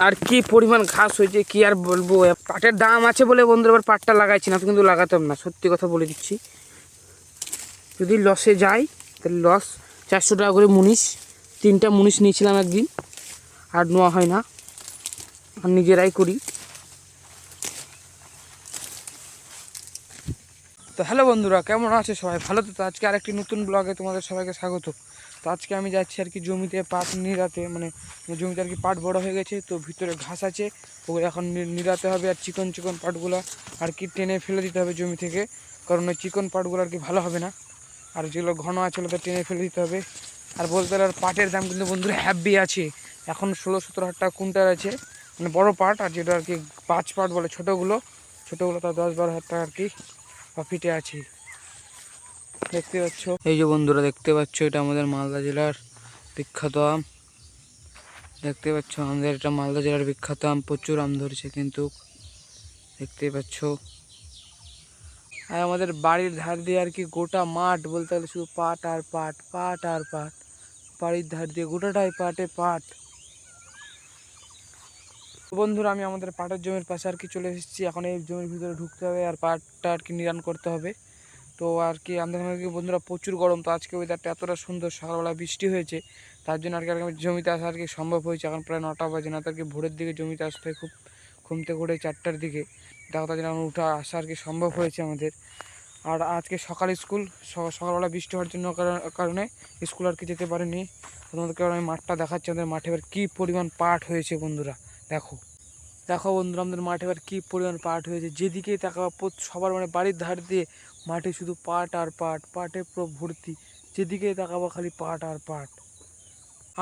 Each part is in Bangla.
আর কি পরিমাণ ঘাস হয়েছে কি আর বলবো। পাটের দাম আছে বলে বন্ধুরা এবার পাটটা লাগাইছি, না তো কিন্তু লাগাতাম না, সত্যি কথা বলে দিচ্ছি। যদি লসে যাই তাহলে লস, 400 টাকা করে মুনিশ, 3টা মুনিশ নিয়েছিলাম একদিন, আর নেওয়া হয় না, আর নিজেরাই করি। তো হ্যালো বন্ধুরা, কেমন আছে সবাই? ভালো তো? আজকে আরেকটি নতুন ব্লগে তোমাদের সবাইকে স্বাগত। তো আজকে আমি যাচ্ছি আর কি জমিতে পাট নিড়াতে, মানে জমিতে আর কি পাট বড় হয়ে গেছে, তো ভিতরে ঘাস আছে, ওগুলো এখন নিড়াতে হবে। আর চিকন চিকন পাটগুলো আর কি টেনে ফেলে দিতে হবে জমি থেকে, কারণ ওই চিকন পাটগুলো আর কি ভালো হবে না, আর যেগুলো ঘন আছে ওগুলো টেনে ফেলে দিতে হবে। আর বলতে গেলে পাটের দাম কিন্তু বন্ধুরা হ্যাভি আছে, এখন 16-17 হাজার টাকা কুইন্টাল আছে, মানে বড় পাট। আর যেটা আর কি 5 পাট বলে ছোটোগুলো তার 10-12 হাজার টাকা আর কি প্রফিটে আছে। দেখতে পাচ্ছ, এই যে বন্ধুরা দেখতে পাচ্ছ, এটা আমাদের মালদা জেলার বিখ্যাত আম। দেখতে পাচ্ছ আমাদের এটা মালদা জেলার বিখ্যাত আম, প্রচুর আম ধরেছে কিন্তু, দেখতে পাচ্ছ। আর আমাদের বাড়ির ধার দিয়ে আর কি গোটা মাঠ, বলতে গেলে শুধু পাট আর পাট, পাট আর পাট। বাড়ির ধার দিয়ে গোটাটাই পাটে পাট। বন্ধুরা আমি আমাদের পাটের জমির পাশে আর কি চলে এসেছি, এখন এই জমির ভিতরে ঢুকতে হবে আর পাটটা আর কি নিরান করতে হবে। তো আর কি আমাদের এখানে বন্ধুরা প্রচুর গরম, তো আজকে ওয়েদারটা এতটা সুন্দর, সকালবেলা বৃষ্টি হয়েছে, তার জন্য আর কি জমিতে আসা আর কি সম্ভব হয়েছে। এখন প্রায় 9টা বাজে, না তো আর কি ভোরের দিকে জমিতে আসতে হয়, খুব ঘুম থেকে উঠে 4টার দিকে, দেখো তার জন্য উঠা আসা আর কি সম্ভব হয়েছে আমাদের। আর আজকে সকাল স্কুল, সকালবেলা বৃষ্টি হওয়ার জন্য কারণে স্কুল আর কি যেতে পারিনি। তোমাদেরকে আমি মাঠটা দেখাচ্ছি, আমাদের মাঠে এবার কী পরিমাণ পাট হয়েছে বন্ধুরা। দেখো দেখো বন্ধুরা, আমাদের মাঠে এবার কী পরিমাণ পাট হয়েছে, যেদিকেই তাকাবো সবার মানে বাড়ির ধার দিয়ে মাঠে শুধু পাট আর পাট, পাটে পুরো ভর্তি, যেদিকেই তাকাবো খালি পাট আর পাট।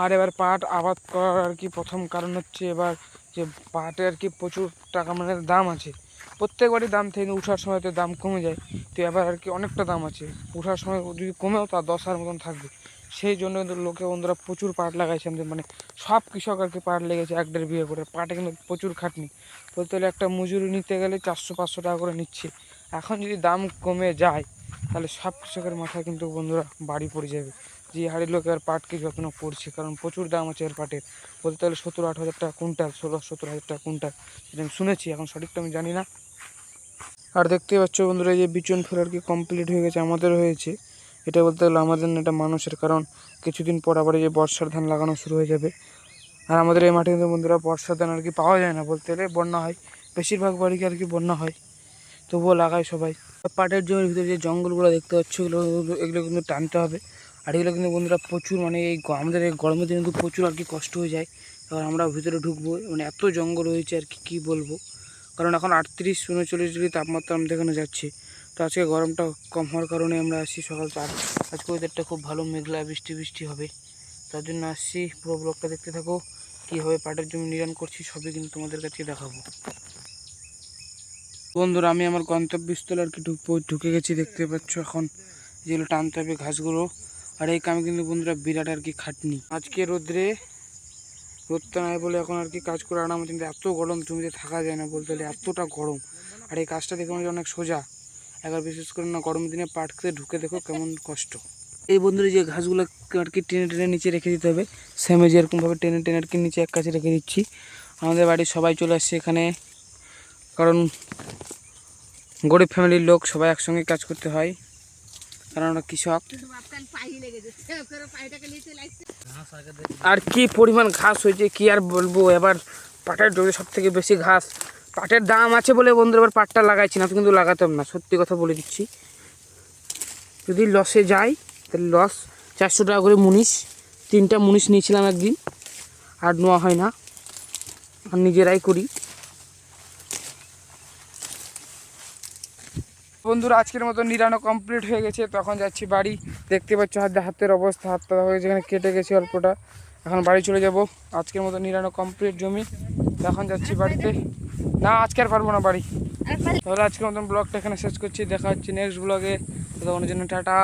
আর এবার পাট আবাদ করার আর কি প্রথম কারণ হচ্ছে এবার যে পাটে আর কি প্রচুর টাকা মানে দাম আছে, প্রত্যেকবারই দাম থেকে উঠার সময় তো দাম কমে যায়, তো এবার আর কি অনেকটা দাম আছে, উঠার সময় যদি কমেও তা 10,000 মতন থাকবে। সেই জন্য কিন্তু লোকে বন্ধুরা প্রচুর পাট লাগাইছে আমাদের, মানে সব কৃষক আর কি পাট লেগেছে 1-1.5 বিঘা করে। পাটে কিন্তু প্রচুর খাটনি, বলতে হলে একটা মজুরি নিতে গেলে 400-500 টাকা করে নিচ্ছে। এখন যদি দাম কমে যায় তাহলে সব কৃষকের মাথায় কিন্তু বন্ধুরা বাড়ি পড়ে যাবে, যে হাড়ি লোক আর পাটকে যত্ন করছে, কারণ প্রচুর দাম আছে এর পাটের। বলতে গেলে 17-18 হাজার টাকা কুইন্টাল, 16-17 হাজার টাকা কুইন্টাল, যেটা আমি শুনেছি, এখন সঠিকটা আমি জানি না। আর দেখতে পাচ্ছ বন্ধুরা, এই যে বিচন ফের আর কি কমপ্লিট হয়ে গেছে, আমাদের হয়েছে। এটা বলতে গেলে আমাদের না, এটা মানুষের, কারণ কিছুদিন পর আবার এই যে বর্ষার ধান লাগানো শুরু হয়ে যাবে। আর আমাদের এই মাঠে কিন্তু বন্ধুরা বর্ষার ধান আর কি পাওয়া যায় না, বলতে গেলে বন্যা হয়, বেশিরভাগ বাড়িকে আর কি বন্যা হয়, তবুও লাগায় সবাই। পাটের জমির ভিতরে যে জঙ্গলগুলো দেখতে পাচ্ছ, এগুলো কিন্তু টানতে হবে। আর এগুলো কিন্তু বন্ধুরা প্রচুর, মানে এই আমাদের এই গরমের দিনে কিন্তু প্রচুর আর কি কষ্ট হয়ে যায়। এবার আমরা ভিতরে ঢুকবো, মানে এত জঙ্গল হয়েছে আর কি কী বলবো, কারণ এখন 38-39 ডিগ্রি তাপমাত্রা আমাদের এখানে যাচ্ছে। তো আজকে গরমটা কম হওয়ার কারণে আমরা আসছি সকাল 4। আজকে ওয়েদারটা খুব ভালো, মেঘলা, বৃষ্টি বৃষ্টি হবে, তার জন্য আসছি। পুরো ব্লগটা দেখতে থাকো, কীভাবে পাটের জমি নিরান করছি সবই কিন্তু তোমাদের কাছে দেখাবো। বন্ধুরা আমি আমার গন্তব্যস্থলে আর কি ঢুকে গেছি, দেখতে পাচ্ছ। এখন যেগুলো টানতে হবে ঘাসগুলো, আর এই কামে কিন্তু বন্ধুরা বিরাট আর কি খাটনি। আজকে রোদটা নাই বলে এখন আর কি কাজ করে আরাম, কিন্তু এত গরম জমিতে থাকা যায় না, বলতে গেলে এতটা গরম। আর এই কাজটা দেখে মনে হয় অনেক সোজা, একবার বিশেষ করে না গরম দিনে পাট খেতে ঢুকে দেখো কেমন কষ্ট। এই বন্ধুরা যে ঘাসগুলো আর কি টেনে টেনে নিচে রেখে দিতে হবে, সেমে যেরকমভাবে টেনে টেনে আর কি নিচে এক কাছে রেখে দিচ্ছি। আমাদের বাড়ির সবাই চলে আসছে এখানে, কারণ গরিব ফ্যামিলির লোক, সবাই একসঙ্গে কাজ করতে হয়, কারণ আমরা কৃষক। আর কি পরিমাণ ঘাস হয়েছে কি আর বলবো। এবার পাটের জমি সব থেকে বেশি ঘাস, পাটের দাম আছে বলে বন্ধুরা এবার পাটটা লাগাইছি, না তো কিন্তু লাগাতাম না, সত্যি কথা বলে দিচ্ছি। যদি লসে যাই তাহলে লস, 400 টাকা করে মুনিশ, 3টা মুনিশ নিয়েছিলাম একদিন, আর নেওয়া হয় না, আর নিজেরাই করি। বন্ধুরা আজকের মতো নিরানো কমপ্লিট হয়ে গেছে, তখন যাচ্ছি বাড়ি। দেখতে পাচ্ছ হাতের অবস্থা, হাতটা হয়ে যেখানে কেটে গেছে অল্পটা, এখন বাড়ি চলে যাব। আজকের মতো নিরানো কমপ্লিট জমি, এখন যাচ্ছি বাড়িতে। না আজকে আর পারবো না বাড়ি। তাহলে আজকের মতন ব্লগটা এখানে শেষ করছি, দেখা হচ্ছে নেক্সট ব্লগে, ততক্ষণের জন্য টাটা।